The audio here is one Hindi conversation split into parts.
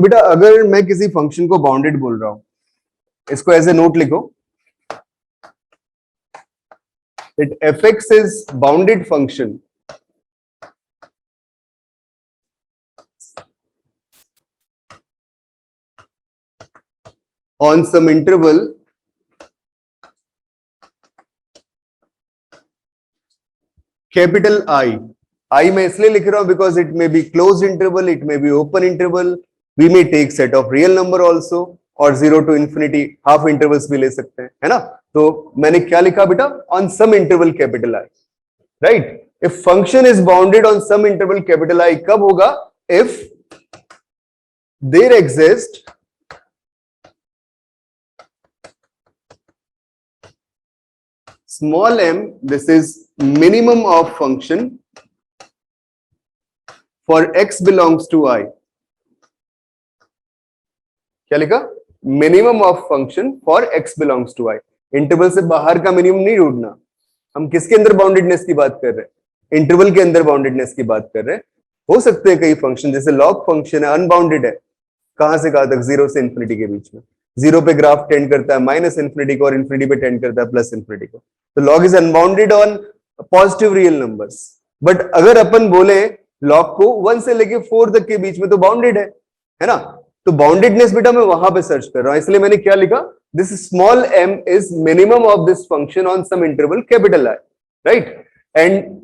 तो बेटा अगर मैं किसी फंक्शन को बाउंडेड बोल रहा हूं, इसको एज ए नोट लिखो, that fx is bounded function on some interval capital I मैं इसलिए लिख रहा हूं because it may be closed interval, it may be open interval, we may take set of real number also, और 0 to infinity हाफ इंटरवल्स भी ले सकते हैं, है ना। तो मैंने क्या लिखा बेटा, on some interval capital I, right? If function is bounded on some interval capital I, कब होगा? If there exists small m, this is minimum of function for x belongs to I. क्या लिखा? Minimum of function for x belongs to I. Interval से बाहर का मिनिमम नहीं ढूंढना, हम किसके अंदर बाउंडेडनेस की बात कर रहे हैं? इंटरवल के अंदर बाउंडेडनेस की बात कर रहे हैं। हो सकते हैं कई फंक्शन, जैसे लॉग फंक्शन है, अनबाउंडेड है, कहां से कहां तक? 0 से इंफिनिटी के बीच में। 0 पे ग्राफ टेंड करता है माइनस इंफिनिटी को, और इंफिनिटी पे टेंड करता है प्लस इंफिनिटी को। तो log is unbounded on positive real numbers. But अगर अपन बोले लॉग को 1 से लेके 4 तक के बीच में, तो बाउंडेड है ना। तो बाउंडेडनेस बेटा मैं वहां पे सर्च कर रहा हूं, इसलिए मैंने क्या लिखा, this small m is minimum of this function on some interval capital I, right? And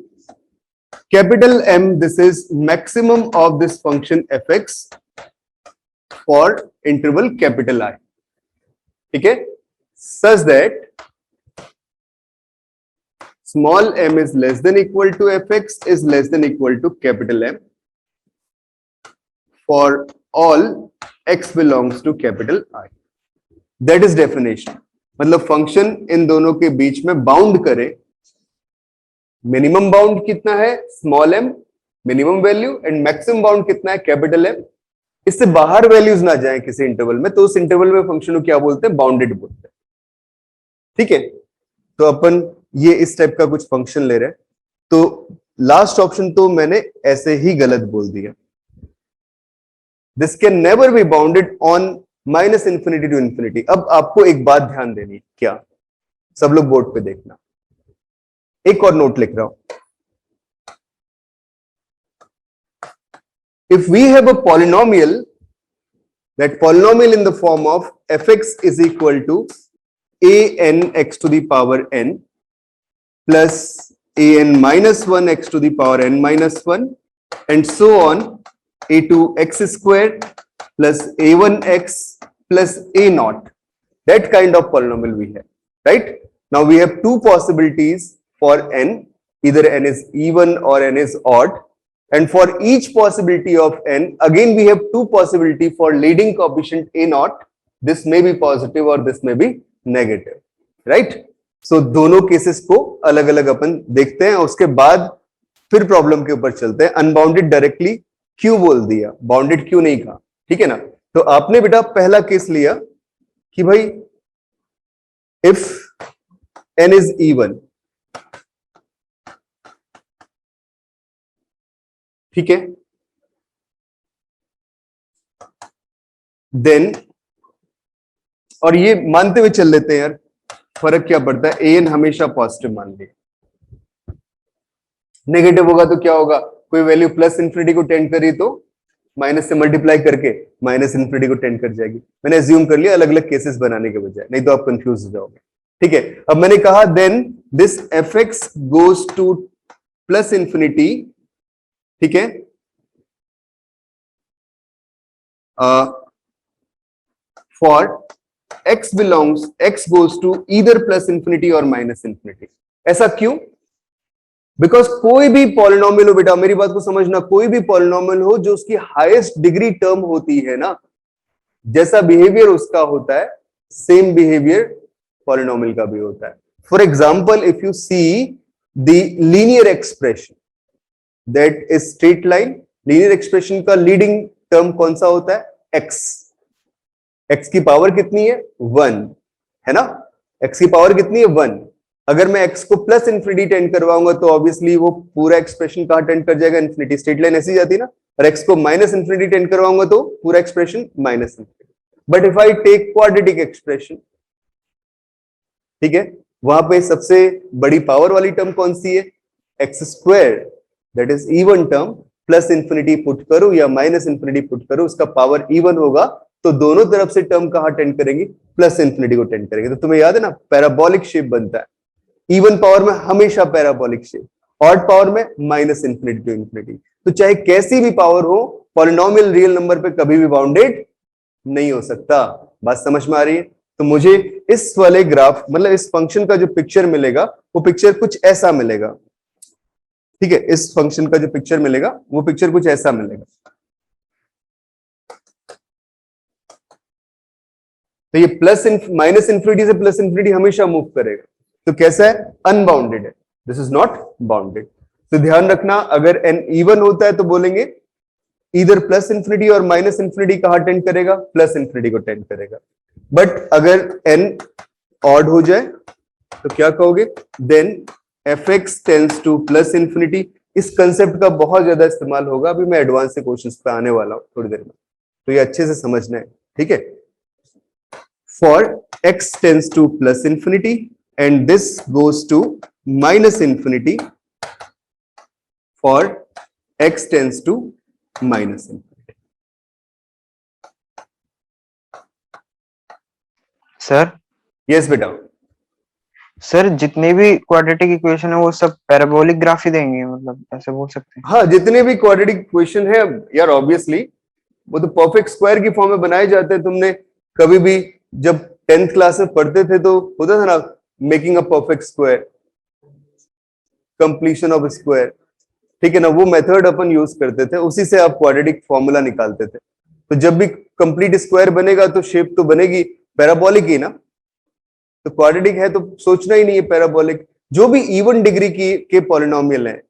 capital M, this is maximum of this function fx for interval capital I, ठीक है, such that small m is less than equal to fx is less than equal to capital M for all x belongs to capital I. That is definition. मतलब फंक्शन इन दोनों के बीच में बाउंड करे। मिनिमम बाउंड कितना है? Small m, minimum value, and maximum bound कितना है? Capital M। इससे बाहर वैल्यूज ना जाए किसी इंटरवल में, तो उस इंटरवल में फंक्शन को क्या बोलते हैं? बाउंडेड बोलते हैं, ठीक है। तो अपन ये इस टाइप का कुछ फंक्शन ले रहे हैं। तो लास्ट ऑप्शन तो मैंने ऐसे ही गलत बोल दिया। This can never be bounded on minus infinity to infinity. अब आपको एक बात ध्यान देनी, क्या? सब लोग बोर्ड पे देखना, एक और नोट लिख रहा हूं। If we have a polynomial, that polynomial in the form of fx is equal to an x to the power n plus an minus 1 x to the power n minus 1 and so on, a2 x squared plus a1 x plus a naught. That kind of polynomial we have, right? Now we have two possibilities for n, either n is even or n is odd, and for each possibility of n, again we have two possibility for leading coefficient a naught. This may be positive or this may be negative, right? So दोनों केसेस को अलग अलग अपन देखते हैं, उसके बाद फिर प्रॉब्लम के ऊपर चलते हैं। अनबाउंडेड डायरेक्टली क्यों बोल दिया, बाउंडेड क्यों नहीं कहा, ठीक है ना। तो आपने बेटा पहला केस लिया कि भाई इफ n इज इवन, ठीक है, देन, और ये मानते हुए चल लेते हैं यार, फर्क क्या पड़ता है, an हमेशा पॉजिटिव मान लिया। नेगेटिव होगा तो क्या होगा? कोई वैल्यू प्लस इंफिनिटी को टेंड करी तो माइनस से मल्टीप्लाई करके माइनस इंफिनिटी को टेंड कर जाएगी। मैंने अज्यूम कर लिया अलग अलग केसेस बनाने के बजाय, नहीं तो आप कंफ्यूज हो जाओगे, ठीक है। अब मैंने कहा then this fx goes to plus infinity, ठीक है, for x belongs, x goes to either plus infinity or minus infinity. ऐसा क्यों? बिकॉज कोई भी पॉलिनोमियल हो बेटा, मेरी बात को समझना, कोई भी पॉलिनोमियल हो जो उसकी हाईएस्ट डिग्री टर्म होती है ना, जैसा बिहेवियर उसका होता है सेम बिहेवियर पॉलिनोमियल का भी होता है। For example, if you see the linear expression that is straight line, linear expression का लीडिंग टर्म कौन सा होता है? x। x की पावर कितनी है? 1, है ना। x की पावर कितनी है? 1। अगर मैं x को प्लस इंफिनिटी टेंड करवाऊंगा तो ऑब्वियसली वो पूरा एक्सप्रेशन कहां टेंड कर जाएगा? इंफिनिटी। स्ट्रेट लाइन ऐसी जाती है ना, और x को माइनस इंफिनिटी टेंड करवाऊंगा तो पूरा expression minus infinity. But if I take quadratic expression, ठीक है, वहां पे सबसे बड़ी पावर वाली टर्म कौन सी है? X square, that is even term, plus infinity put करो या माइनस इंफिनिटी पुट करो, उसका पावर इवन होगा तो दोनों तरफ से टर्म कहां टेंड करेंगे? प्लस इंफिनिटी को टेंड करेंगे। तो तुम्हें याद है ना, पैराबोलिक शेप बनता है इवन पावर में हमेशा पैराबोलिक शेप, ऑड पावर में माइनस इंफिनिटी टू इंफिनिटी। तो चाहे कैसी भी पावर हो, पॉलिनोमियल रियल नंबर पे कभी भी बाउंडेड नहीं हो सकता। बात समझ में आ रही है? तो मुझे इस वाले ग्राफ, मतलब इस फंक्शन का जो पिक्चर मिलेगा वो पिक्चर कुछ ऐसा मिलेगा, ठीक है, इस फंक्शन का जो पिक्चर मिलेगा वो पिक्चर कुछ ऐसा मिलेगा। तो ये प्लस माइनस इंफिनिटी से प्लस इंफिनिटी हमेशा मूव करेगा। तो कैसा है? अनबाउंडेड है, दिस इज नॉट बाउंडेड। तो ध्यान रखना, अगर n इवन होता है तो बोलेंगे इधर प्लस इंफिनिटी और माइनस इंफिनिटी कहां टेंड करेगा? प्लस इंफिनिटी को टेंड करेगा। बट अगर n ऑड हो जाए तो क्या कहोगे? Then fx tends to plus infinity. इस कंसेप्ट का बहुत ज्यादा इस्तेमाल होगा, अभी मैं एडवांस से क्वेश्चंस पे आने वाला हूं थोड़ी देर में, तो ये अच्छे से समझना है, ठीक है। For x tends to plus infinity and this goes to minus infinity for x tends to minus infinity. Sir yes बेटा। सर जितने भी क्वाड्रेटिक इक्वेशन है वो सब पैराबोलिक ग्राफ ही देंगे, मतलब ऐसे बोल सकते हैं? हाँ, जितने भी क्वाड्रेटिक इक्वेशन है यार, ऑब्वियसली वो तो परफेक्ट स्क्वायर की फॉर्म में बनाए जाते हैं। तुमने कभी भी जब 10th क्लास में पढ़ते थे तो होता था ना, making a perfect square, completion of square, ठीक है ना, वो मेथड अपन यूज करते थे, उसी से आप क्वाड्रेटिक फॉर्मूला निकालते थे। तो जब भी कंप्लीट स्क्वायर बनेगा तो शेप तो बनेगी पैराबोलिक ही ना। तो क्वाड्रेटिक है तो सोचना ही नहीं है पैराबोलिक। जो भी इवन डिग्री की के पॉलिनोमियल है,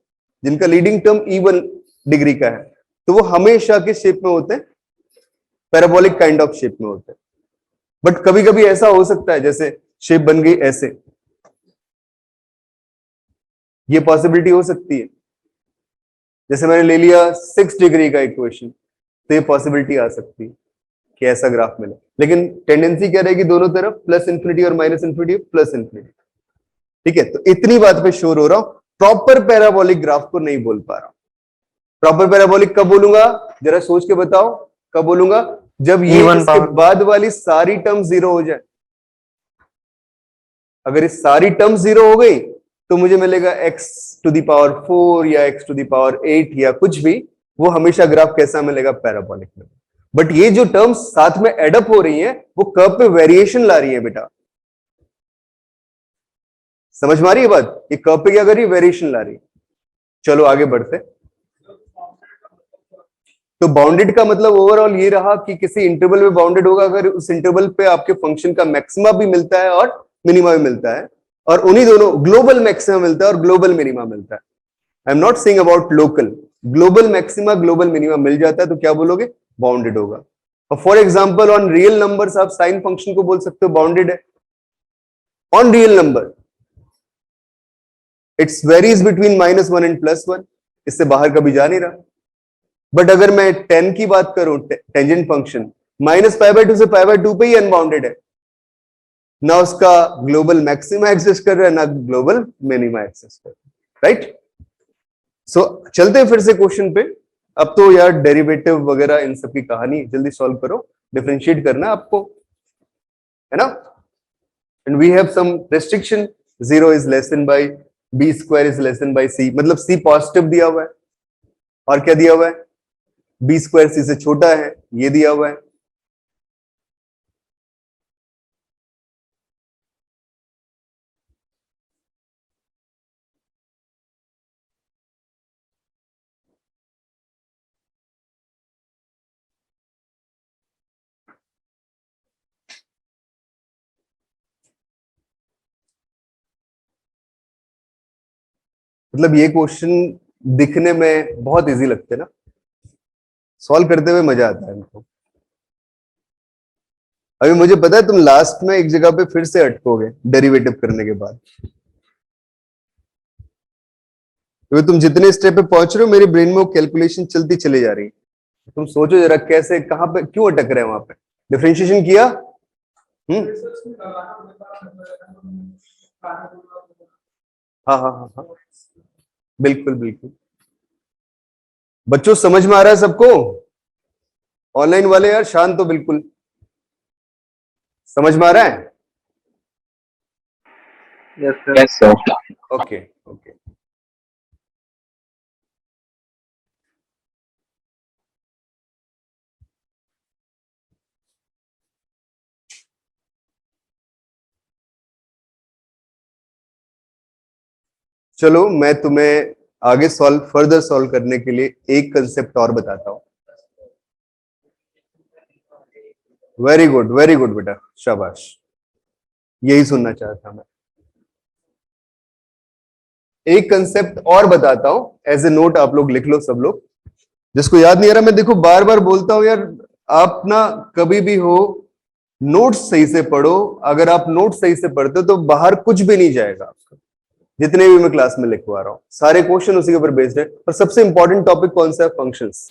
जिनका लीडिंग टर्म इवन डिग्री का है, तो वो हमेशा किस शेप में होते हैं? पैराबोलिक काइंड ऑफ शेप में होते हैं। बट कभी कभी ऐसा हो सकता है जैसे शेप बन गई ऐसे, ये पॉसिबिलिटी हो सकती है। जैसे मैंने ले लिया 6 डिग्री का इक्वेशन, तो ये पॉसिबिलिटी आ सकती है कि ऐसा ग्राफ मिले, लेकिन टेंडेंसी क्या रहेगी? दोनों तरफ प्लस इंफिनिटी और माइनस इंफिनिटी, प्लस इंफिनिटी, ठीक है। तो इतनी बात पे श्योर हो रहा हूं, प्रॉपर पैराबोलिक ग्राफ को नहीं बोल पा रहा हूं। प्रॉपर पैराबोलिक कब बोलूंगा? जरा सोच के बताओ, कब बोलूंगा? जब ये Even इसके power। बाद वाली सारी टर्म जीरो हो जाए। अगर ये सारी टर्म जीरो हो गई तो मुझे मिलेगा x टू द पावर 4 या x टू द पावर 8 या कुछ भी, वो हमेशा ग्राफ कैसा मिलेगा? पैराबोलिक में। बट ये जो टर्म्स साथ में एडअप हो रही हैं वो कर्व पे वेरिएशन ला रही है बेटा। समझ में आ रही है बात? ये कर्व पे क्या कर रही है? वेरिएशन ला रही है। चलो आगे बढ़ते। तो बाउंडेड का मतलब ओवरऑल ये रहा कि किसी इंटरवल में बाउंडेड होगा अगर उस इंटरवल पे आपके फंक्शन का मैक्सिमा भी मिलता है और मिनिमा भी मिलता है, और उन्हीं दोनों ग्लोबल मैक्सिमा मिलता है और ग्लोबल मिनिमा मिलता है। I am not saying about local, global maxima global minima मिल जाता है तो क्या बोलोगे? बाउंडेड होगा। और for example on real numbers आप साइन फंक्शन को बोल सकते हो बाउंडेड है। On real number it's varies between -1 and +1, इससे बाहर कभी जा नहीं रहा। बट अगर मैं 10 की बात करूं, टेंजेंट फंक्शन -π/2 से π/2 पे ही अनबाउंडेड है ना, उसका ग्लोबल मैक्सिमा एक्सिस्ट कर रहा है ना ग्लोबल मिनिमा एक्सिस्ट कर रहा है, राइट। सो चलते हैं फिर से क्वेश्चन पे। अब तो यार डेरिवेटिव वगैरह इन सब की कहानी जल्दी सॉल्व करो, डिफरेंशिएट करना आपको, है ना। And we have some restriction, 0 is less than by b square is less than by c, मतलब c पॉजिटिव दिया हुआ है और क्या दिया हुआ है? b स्क्वायर c से छोटा है, ये दिया हुआ है। मतलब ये क्वेश्चन दिखने में बहुत इजी लगते हैं ना, सॉल्व करते हुए मजा आता है हमको। अभी मुझे पता है तुम लास्ट में एक जगह पे फिर से अटकोगे डेरिवेटिव करने के बाद। क्योंकि तुम जितने स्टेप पे पहुंच रहे हो मेरे ब्रेन में वो कैलकुलेशन चलती चली जा रही है। तुम सोचो जरा कैसे, कहां पे, क्यों अटक रहे हैं वहां पे। डिफरेंशिएशन किया? हाँ हाँ हाँ हाँ, बिल्कुल बिल्कुल। बच्चों समझ में आ रहा है सबको? ऑनलाइन वाले यार शांत तो बिल्कुल, समझ में आ रहा है? Yes sir. Okay okay. चलो मैं तुम्हें आगे फर्दर सॉल्व करने के लिए एक कंसेप्ट और बताता हूं। वेरी गुड बेटा, शाबाश, यही सुनना चाहता मैं। एक कंसेप्ट और बताता हूं, एज ए नोट आप लोग लिख लो सब लोग। जिसको याद नहीं आ रहा, मैं देखो बार बार बोलता हूं यार, आप ना कभी भी हो नोट्स सही से पढ़ो। अगर आप नोट्स सही से पढ़ते हो तो बाहर कुछ भी नहीं जाएगा आपका। जितने भी मैं क्लास में लिखवा रहा हूं सारे क्वेश्चन उसी के ऊपर बेस्ड है। और सबसे इंपॉर्टेंट टॉपिक कौन सा है? फंक्शंस।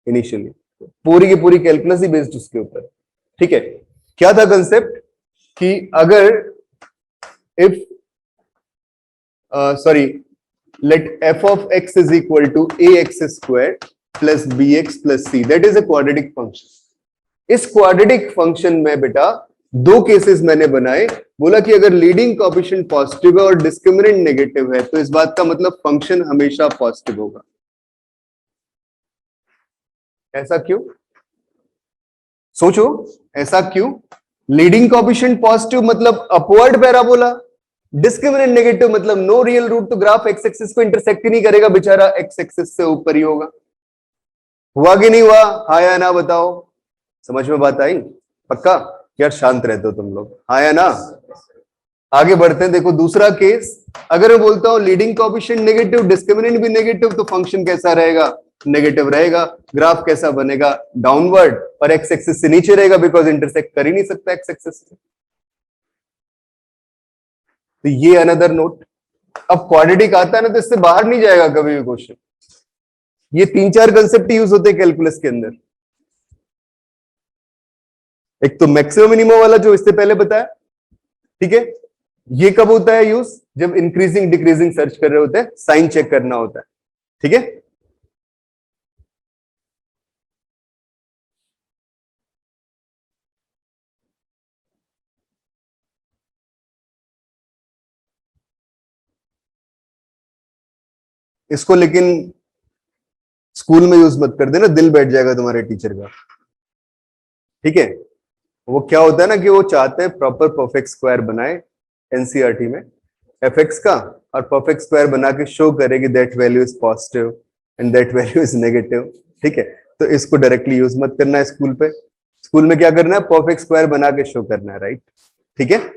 इनिशियली पूरी की पूरी कैलकुलस ही बेस्ड उसके ऊपर। ठीक है, क्या था कंसेप्ट कि अगर if sorry, let f of x is equal to ax square plus bx plus c, that is a quadratic function. इस क्वाड्रेटिक फंक्शन में बेटा दो केसेस मैंने बनाए। बोला कि अगर लीडिंग कोएफिशिएंट पॉजिटिव है और डिस्क्रिमिनेंट नेगेटिव है तो इस बात का मतलब फंक्शन हमेशा पॉजिटिव होगा। ऐसा क्यों? सोचो, ऐसा क्यों? लीडिंग कोएफिशिएंट पॉजिटिव मतलब अपवर्ड पैराबोला, डिस्क्रिमिनेंट नेगेटिव मतलब नो रियल रूट, तो ग्राफ एक्स एक्सिस को इंटरसेक्ट ही नहीं करेगा बेचारा, एक्स एक्सिस से ऊपर ही होगा। हुआ कि नहीं हुआ? हाँ या ना बताओ। समझ में बात आई? पक्का? यार शांत रहते हो तुम लोग, हाँ या ना? आगे बढ़ते हैं। देखो दूसरा केस, अगर मैं बोलता हूं लीडिंग कोएफिशिएंट नेगेटिव, डिस्क्रिमिनेंट भी नेगेटिव, तो फंक्शन कैसा रहेगा? नेगेटिव रहेगा। ग्राफ कैसा बनेगा? डाउनवर्ड, और एक्स एक्सिस से नीचे रहेगा बिकॉज इंटरसेक्ट कर ही नहीं सकता एक्स एक्सिस से। तो ये अनदर नोट। अब क्वाड्रेटिक आता है ना तो इससे बाहर नहीं जाएगा कभी भी क्वेश्चन। ये तीन चार कंसेप्ट यूज होते हैं कैलकुलस के अंदर। एक तो मैक्सिमम मिनिमम वाला जो इससे पहले बताया, ठीक है। ये कब होता है यूज? जब इंक्रीजिंग डिक्रीजिंग सर्च कर रहे होते हैं, साइन चेक करना होता है, ठीक है। इसको लेकिन स्कूल में यूज मत कर देना, दिल बैठ जाएगा तुम्हारे टीचर का, ठीक है। वो क्या होता है ना कि वो चाहते हैं प्रॉपर परफेक्ट स्क्वायर बनाए एनसीईआरटी में एफ एक्स का, और परफेक्ट स्क्वायर बना के शो करे कि that value is positive and that value is negative, ठीक है। तो इसको डायरेक्टली यूज मत करना है स्कूल पे। स्कूल में क्या करना है? परफेक्ट स्क्वायर बना के शो करना है, राइट, ठीक है।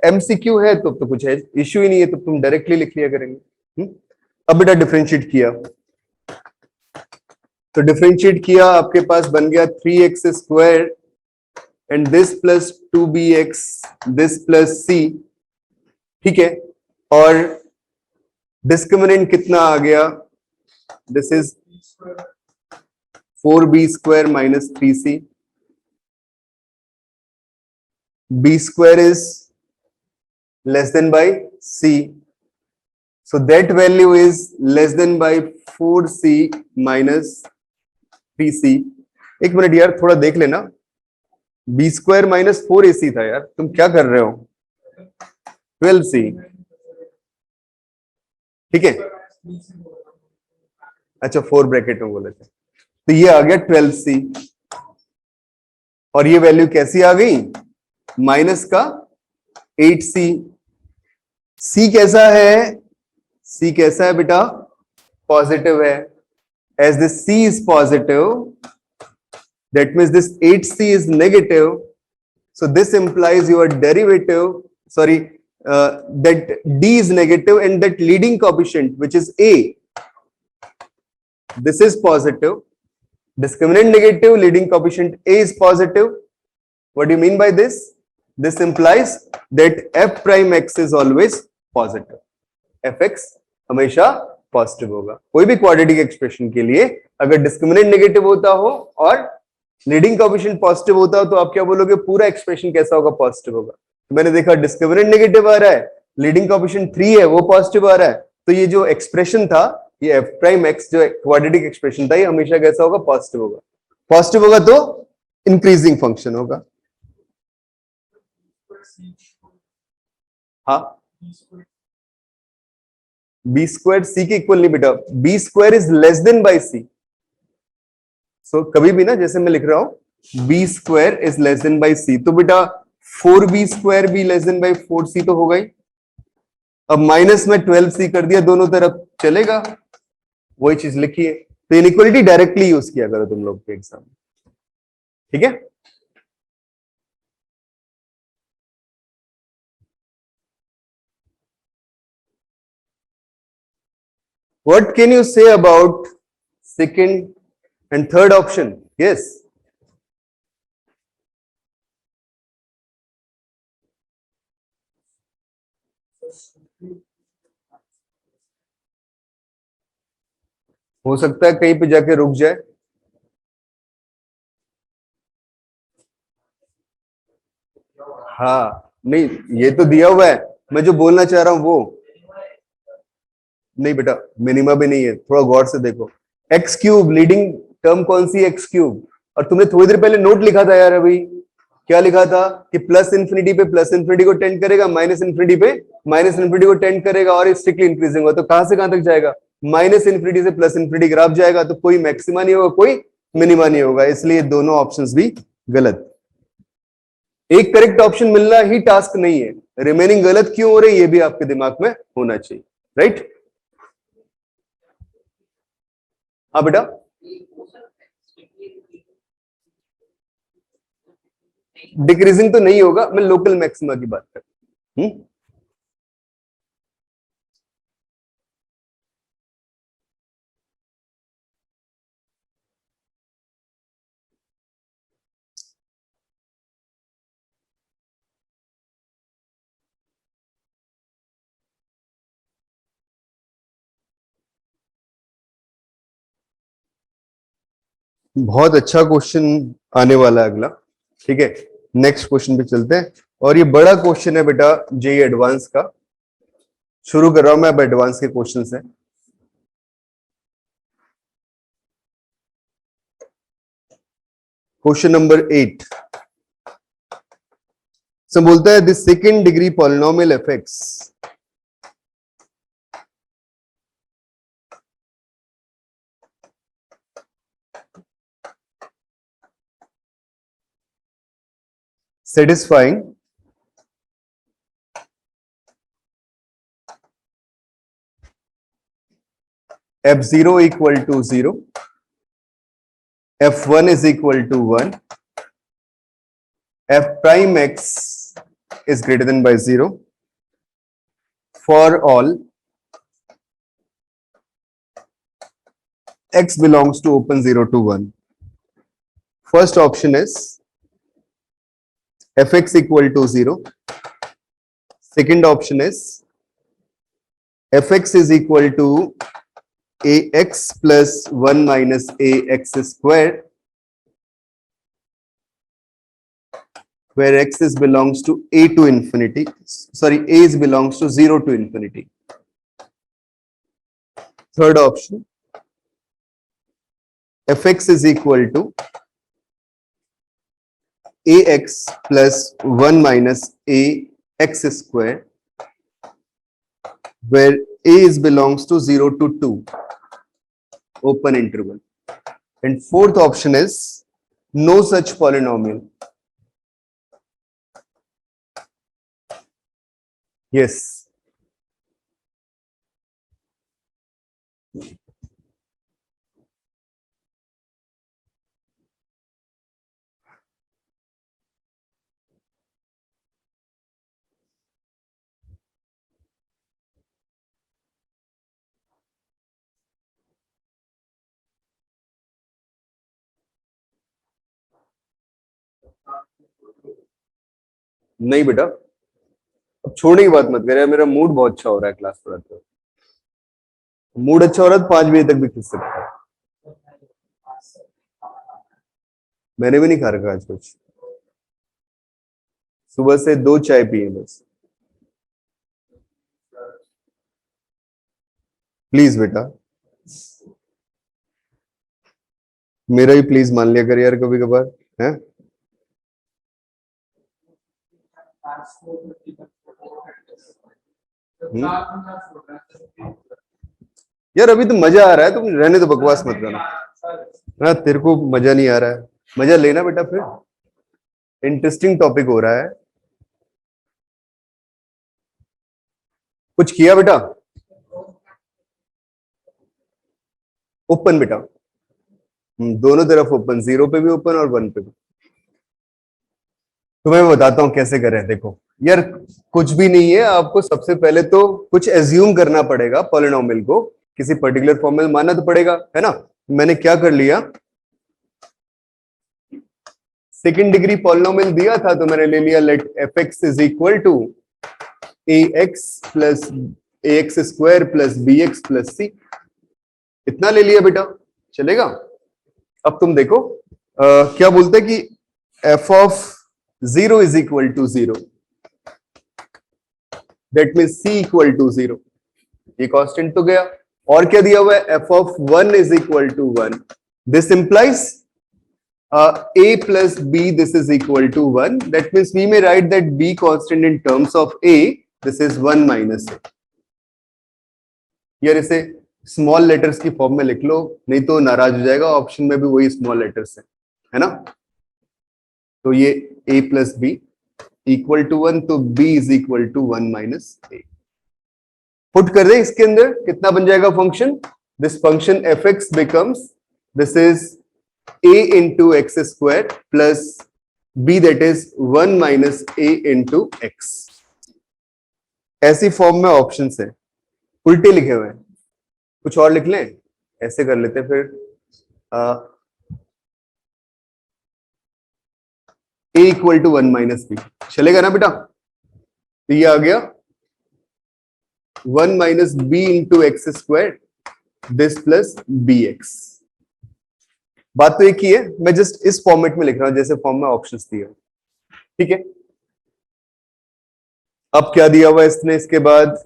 एमसीक्यू है तो कुछ है इश्यू ही नहीं है, तो तुम डायरेक्टली लिख लिया करेंगे। अब बेटा डिफरेंशिएट किया, तो डिफरेंशिएट किया, आपके पास बन गया 3x square and this plus 2bx this plus c, ठीक है। और डिस्क्रिमिनेंट कितना आ गया? This is 4b square minus 3c, b square is less than by c, so that value is less than by 4c minus 3c। एक मिनट यार थोड़ा देख लेना, b स्क्वायर माइनस 4ac था यार, तुम क्या कर रहे हो? 12c, ठीक है। अच्छा 4 ब्रैकेट में बोले थे, तो ये आ गया 12c, और ये वैल्यू कैसी आ गई? माइनस का 8c। c कैसा है? c कैसा है बेटा? पॉजिटिव है। As this c is positive, that means this 8c is negative, so this implies your derivative, sorry, that d is negative and that leading coefficient which is a, this is positive, discriminant negative, leading coefficient a is positive. What do you mean by this? This implies that f prime x is always positive. F x हमेशा पॉजिटिव होगा। कोई भी क्वाड्रेटिक एक्सप्रेशन के लिए अगर डिस्क्रिमिनेंट नेगेटिव होता हो और लीडिंग कोएफिशिएंट पॉजिटिव होता हो तो आप क्या बोलोगे, पूरा एक्सप्रेशन कैसा होगा, पॉजिटिव होगा। तो मैंने देखा डिस्क्रिमिनेंट नेगेटिव आ रहा है, लीडिंग कोएफिशिएंट 3 है वो पॉजिटिव आ रहा है, तो ये जो एक्सप्रेशन था, ये एफ प्राइम एक्स जो क्वाड्रेटिक एक्सप्रेशन था, ये हमेशा कैसा होगा, पॉजिटिव होगा। पॉजिटिव होगा तो इंक्रीजिंग फंक्शन होगा। हाँ, बी स्क्वायर सी के इक्वल नहीं बेटा, B square is less than by C. So कभी भी ना, जैसे मैं लिख रहा हूं B square is less than by C, तो बेटा 4b स्क्वायर भी लेस देन बाई 4c तो होगा ही। अब माइनस में 12c कर दिया दोनों तरफ, चलेगा, वही चीज लिखी है। तो इनइक्वालिटी डायरेक्टली यूज किया करो तुम लोग के एग्जाम में, ठीक है। What can you say about second and third option? Yes. हो सकता है कहीं पे जाके रुक जाए। हाँ, नहीं ये तो दिया हुआ है, मैं जो बोलना चाह रहा हूं वो नहीं बेटा, मिनिमा भी नहीं है, थोड़ा गौर से देखो। एक्स क्यूब लीडिंग टर्म कौन सी, एक्स क्यूब। और तुमने थोड़ी देर पहले नोट लिखा था यार, अभी क्या लिखा था कि प्लस इंफिनिटी पे प्लस इंफिनिटी को टेंड करेगा, माइनस इंफिनिटी पे माइनस इंफिनिटी को टेंड करेगा, और स्ट्रिक्टली इंक्रीजिंग होगा। तो कहां से कहां तक जाएगा, माइनस इंफिनिटी से प्लस इंफिनिटी ग्राफ जाएगा, तो कोई मैक्सिमा नहीं होगा, कोई मिनिमा नहीं होगा, इसलिए दोनों ऑप्शंस भी गलत। एक करेक्ट ऑप्शन मिलना ही टास्क नहीं है, रिमेनिंग गलत क्यों हो रहे ये भी आपके दिमाग में होना चाहिए, राइट। हाँ बेटा, डिक्रीजिंग तो नहीं होगा, मैं लोकल मैक्सिमा की बात कर रहा हूं। बहुत अच्छा क्वेश्चन आने वाला है अगला, ठीक है। नेक्स्ट क्वेश्चन पे चलते हैं, और ये बड़ा क्वेश्चन है बेटा जेई एडवांस का। शुरू कर रहा हूं मैं अब एडवांस के क्वेश्चन से। क्वेश्चन नंबर 8 से बोलता है the second degree polynomial F x satisfying f0 equal to 0, f1 is equal to 1, f prime x is greater than by 0 for all x belongs to open 0 to 1. First option is fx equal to 0. Second option is fx is equal to ax plus 1 minus ax square, where x is belongs to a to infinity, sorry, a is belongs to 0 to infinity. Third option, fx is equal to ax plus 1 minus ax square, where a is belongs to 0 to 2, open interval. And fourth option is no such polynomial. Yes. नहीं बेटा, अब छोड़ने की बात मत करे, मेरा मूड बहुत अच्छा हो रहा है क्लास पढ़ाते हुए। मूड अच्छा हो रहा है तो 5 बजे तक भी खींच सकता है। मैंने भी नहीं खा रखा आज कुछ, सुबह से 2 चाय पिए बस। प्लीज बेटा, मेरा ही प्लीज मान लिया कर यार कभी कभार, है? यार अभी तो मजा आ रहा है, तुम रहने तो बकवास मत करना। हाँ तेरे को मजा नहीं आ रहा है, मजा लेना बेटा, फिर इंटरेस्टिंग टॉपिक हो रहा है। कुछ किया बेटा? ओपन बेटा, दोनों तरफ ओपन, 0 पे भी ओपन और 1 पे भी। तो मैं बताता हूं कैसे करें। देखो यार, कुछ भी नहीं है, आपको सबसे पहले तो कुछ एज्यूम करना पड़ेगा, पॉलिनोमियल को किसी पर्टिकुलर फॉर्म में मानना तो पड़ेगा, है ना? मैंने क्या कर लिया, सेकंड डिग्री पॉलिनोमियल दिया था तो मैंने ले लिया let F X is equal to A X plus A X square plus B X plus C. इतना ले लिया बेटा, चलेगा? अब तुम देखो क्या बोलते हैं कि f of 0 is equal to 0, that mean c equal to 0। ये कांस्टेंट तो गया, और क्या दिया हुआ है, f of 1 is equal to 1, this implies a plus b, this is equal to 1, that means we may write that b constant in terms of a, this is 1 minus a। यार इसे स्मॉल लेटर्स की फॉर्म में लिख लो, नहीं तो नाराज हो जाएगा, ऑप्शन में भी वही स्मॉल लेटर्स है ना? तो ये a plus b equal to 1, तो b is equal to 1 minus a। Put कर दे इसके अंदर, कितना बन जाएगा function, this function f x becomes, this is a into x square plus b, that is 1 minus a into x। ऐसी फॉर्म में ऑप्शन है, उल्टे लिखे हुए हैं, कुछ और लिख लें, ऐसे कर लेते हैं फिर। a equal to 1 minus b, चलेगा ना बेटा? तो ये आ गया 1 minus b into x square, this plus B x. बात तो एक ही है, मैं जस्ट इस फॉर्मेट में लिख रहा हूं जैसे फॉर्म में ऑप्शंस दिए, ठीक है? अब क्या दिया हुआ है इसने, इसके बाद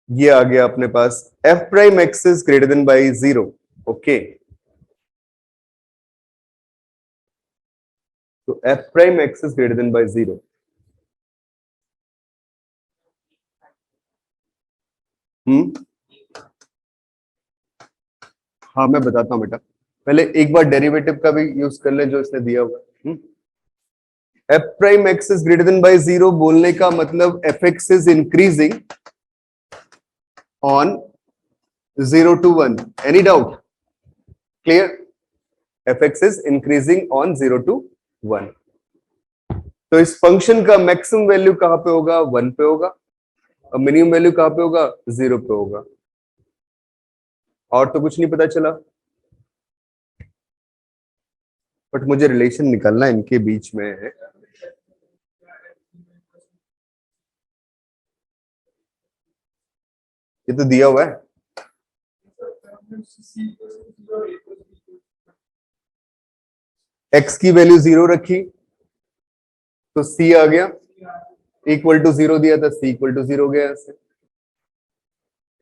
ये आ गया अपने पास f prime x is greater than by 0, okay? तो f prime x is greater than by 0, हाँ मैं बताता हूं बेटा, पहले एक बार डेरिवेटिव का भी यूज कर ले जो इसने दिया हुआ है। f prime x is greater than by 0 बोलने का मतलब fx is increasing on 0 to 1, any doubt? Clear? fx is increasing on 0 to 1। तो इस फंक्शन का मैक्सिमम वैल्यू कहां पे होगा, 1 पे होगा, और मिनिमम वैल्यू कहां पे होगा, 0 पे होगा। और तो कुछ नहीं पता चला, बट मुझे रिलेशन निकालना इनके बीच में है। ये तो दिया हुआ है, x की वैल्यू 0 रखी तो c आ गया, इक्वल टू 0 दिया था, c इक्वल टू 0 हो गया ऐसे।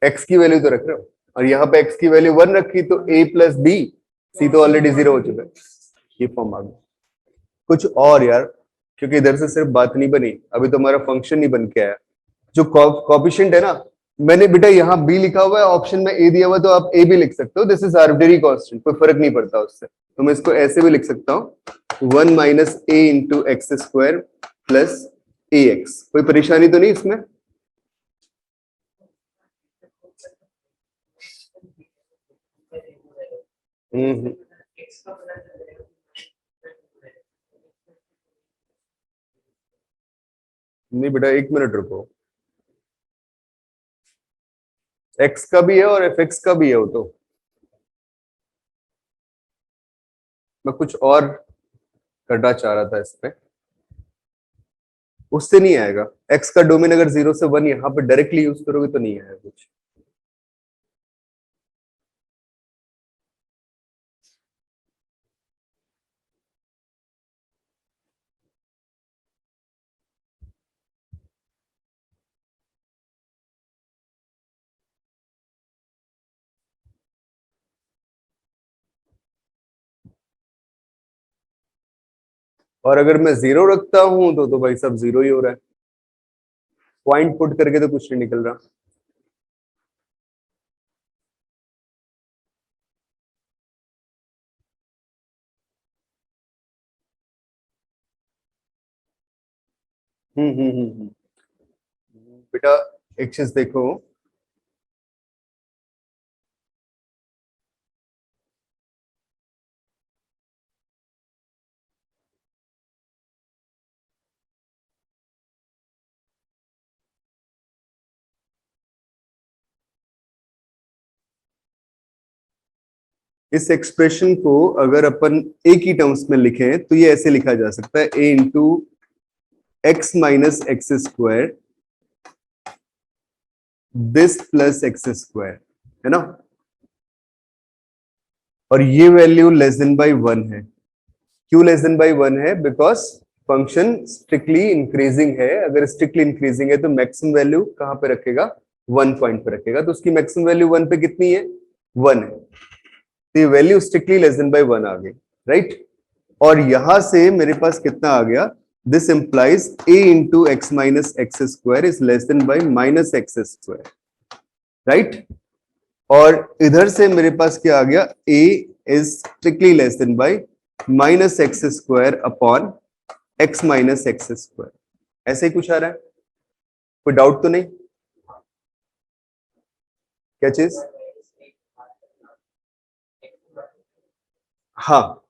x की वैल्यू तो रख रहे हो, और यहाँ पे x की वैल्यू 1 रखी तो a प्लस बी, c तो ऑलरेडी 0 हो चुका है। ये फॉर्म आ गया। कुछ और यार, क्योंकि इधर से सिर्फ बात नहीं बनी, अभी तो हमारा फंक्शन नहीं बन के आया। जो कॉफिशिएंट है ना, मैंने बेटा यहाँ b लिखा हुआ है, ऑप्शन में a दिया हुआ है, तो आप a भी लिख सकते हो, दिस इज आर्बिट्रेरी कांस्टेंट, कोई फर्क नहीं पड़ता उससे। तो मैं इसको ऐसे भी लिख सकता हूँ 1 minus a into x square plus A x, कोई परेशानी तो नहीं इसमें? नहीं बेटा, एक मिनट रुको, x का भी है और fx का भी है, वो तो मैं कुछ और करना चाह रहा था इस पे। उससे नहीं आएगा। x का डोमेन अगर 0 से 1 यहाँ पे डायरेक्टली यूज करोगे तो नहीं आएगा कुछ। और अगर मैं 0 रखता हूं तो भाई सब 0 ही हो रहा है, पॉइंट पुट करके तो कुछ नहीं निकल रहा। बेटा एक चीज देखो, इस एक्सप्रेशन को अगर अपन ए की टर्म्स में लिखें तो ये ऐसे लिखा जा सकता है, A into X minus X square this plus X square, है ना। और ये वैल्यू लेस देन बाई 1 है। क्यों लेस देन बाई 1 है? बिकॉज फंक्शन स्ट्रिक्टली इंक्रीजिंग है। अगर स्ट्रिक्टली इंक्रीजिंग है तो मैक्सिमम वैल्यू कहां पे रखेगा? 1 पॉइंट पे रखेगा। तो उसकी मैक्सिमम वैल्यू 1 पे कितनी है? 1 है। तो ये value strictly less than by 1 आ गई, राइट। और यहां से मेरे पास कितना आ गया? This implies a into X minus X square is less than by minus X square, right. और इधर से मेरे पास क्या आ गया? a is strictly less than by minus X square upon x minus X square. ऐसे ही कुछ आ रहा है? कोई डाउट तो नहीं? क्या चीज? हाँ,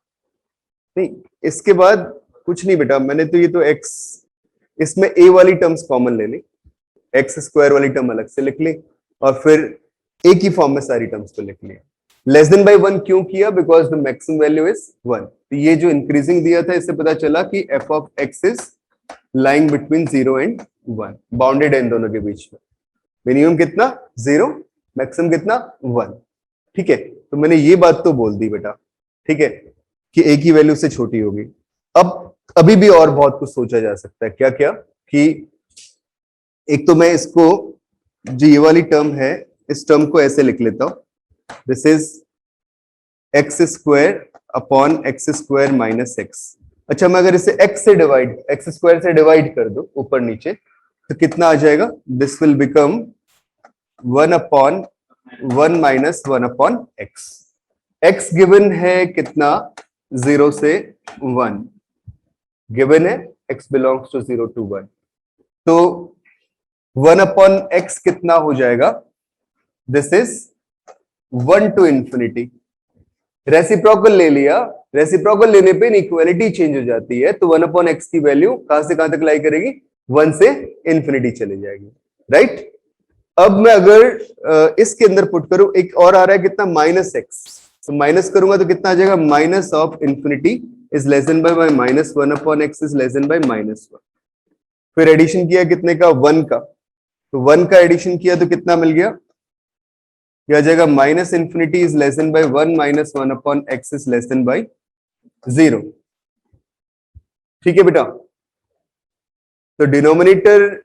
नहीं इसके बाद कुछ नहीं बेटा, मैंने तो ये तो x, इसमें a वाली टर्म्स कॉमन ले ली, एक्स स्क्वायर वाली टर्म अलग से लिख ली, और फिर a की फॉर्म में सारी टर्म्स को लिख लिया। लेस देन बाई 1 क्यों किया? Because the maximum value is 1। तो ये जो इंक्रीजिंग दिया था इससे पता चला कि f of x is lying between 0 and 1, bounded है इन दोनों के बीच में। मिनिमम कितना? 0, मैक्सिमम कितना? 1। ठीक है, तो मैंने ये बात तो बोल दी बेटा, ठीक है, कि a की वैल्यू से छोटी होगी। अब अभी भी और बहुत कुछ सोचा जा सकता है। क्या क्या? कि एक तो मैं इसको, जो ये वाली टर्म है, इस टर्म को ऐसे लिख लेता हूं, this is x square upon x square minus x. अच्छा, मैं अगर इसे एक्स से डिवाइड, एक्स स्क्वायर से डिवाइड कर दो ऊपर नीचे, तो कितना आ जाएगा? This will become 1 upon 1 minus 1 upon x. X given है कितना? 0 से 1 गिवन है, x बिलोंग्स टू 0 टू 1। तो 1 अपॉन एक्स कितना हो जाएगा? This is 1 to infinity. Reciprocal ले लिया, रेसिप्रोकल लेने पे इनइक्वालिटी चेंज हो जाती है, तो 1 अपॉन एक्स की वैल्यू कहां से कहां तक लाई करेगी? 1 से इंफिनिटी चली जाएगी, राइट। अब मैं अगर इसके अंदर पुट करूं, एक और आ रहा है कितना? Minus x. तो माइनस करूंगा तो कितना आ जाएगा? Minus of infinity is less than bye minus 1 upon x is less than bye minus 1। फिर एडिशन किया कितने का? 1 का। तो 1 का एडिशन किया तो कितना मिल गया? क्या आ जाएगा? Minus infinity is less than by 1 minus 1 upon x is less than by 0। ठीक है बेटा, तो डिनोमिनेटर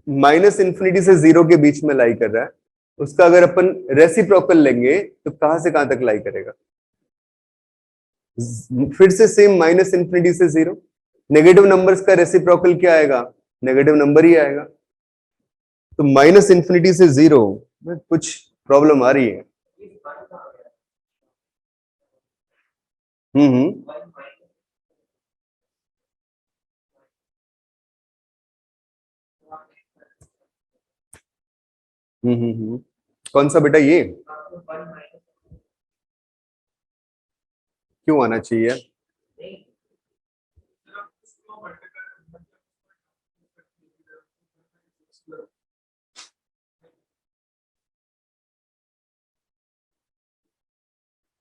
माइनस इंफिनिटी से 0 के बीच में लाई कर रहा है, उसका अगर अपन रेसिप्रोकल लेंगे तो कहां से कहां तक लाई करेगा? फिर से सेम माइनस इंफिनिटी से 0। नेगेटिव नंबर्स का रेसिप्रोकल क्या आएगा? नेगेटिव नंबर ही आएगा। तो माइनस इंफिनिटी से 0 में कुछ प्रॉब्लम आ रही है। हम्म। कौन सा बेटा? ये क्यों आना चाहिए?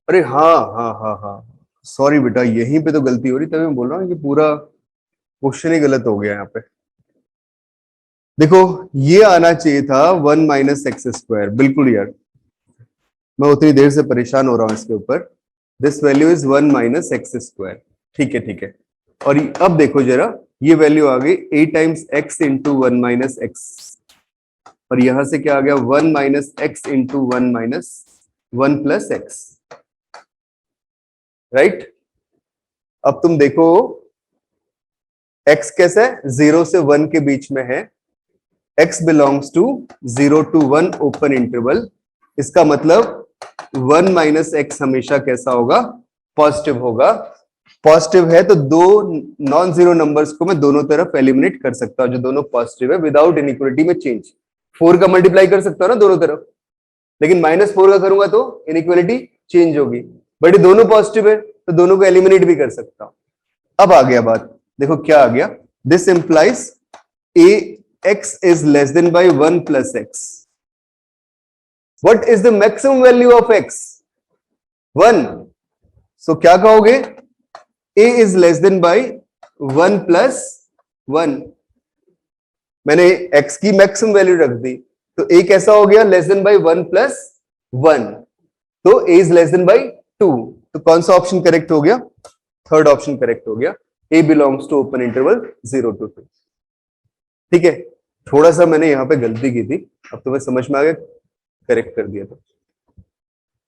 अरे हाँ हाँ हाँ हाँ, सॉरी बेटा, यहीं पे तो गलती हो रही, तभी मैं बोल रहा हूँ कि पूरा क्वेश्चन ही गलत हो गया यहाँ पे। देखो ये आना चाहिए था 1 माइनस एक्स स्क्वायर, बिल्कुल यार, मैं उतनी देर से परेशान हो रहा हूं इसके ऊपर। This value is 1 minus X square, ठीक है ठीक है। और अब देखो जरा, ये वैल्यू आ गई a times x into 1 minus x, और यहां से क्या आ गया 1 minus x into 1 minus 1 plus x, right. अब तुम देखो x कैसा है, 0 से 1 के बीच में है, x belongs to 0 to 1 open interval, इसका मतलब 1 माइनस एक्स हमेशा कैसा होगा, पॉजिटिव होगा। पॉजिटिव है तो दो नॉन जीरो नंबर्स को मैं दोनों तरफ एलिमिनेट कर सकता हूं जो दोनों पॉजिटिव है विदाउट इनइक्वालिटी में चेंज। 4 का मल्टीप्लाई कर सकता हूं ना दोनों तरफ, लेकिन -4 का करूंगा तो इनइक्वालिटी चेंज होगी। बट ये दोनों पॉजिटिव है तो दोनों को एलिमिनेट भी कर सकता हूं। अब आ गया बात, देखो क्या आ गया, this implies A x is less than by 1 plus x. What is the maximum value of x? 1. So क्या कहोगे, a is less than by 1 plus 1. मैंने x की मैक्सिमम वैल्यू रख दी तो a कैसा हो गया, लेस देन बाई 1 प्लस 1, तो a is less than by 2। तो कौन सा ऑप्शन करेक्ट हो गया, थर्ड ऑप्शन करेक्ट हो गया, a belongs to open interval 0 to 2। ठीक है, थोड़ा सा मैंने यहां पे गलती की थी, अब तुम्हें समझ में आ गया, करेक्ट कर दिया था।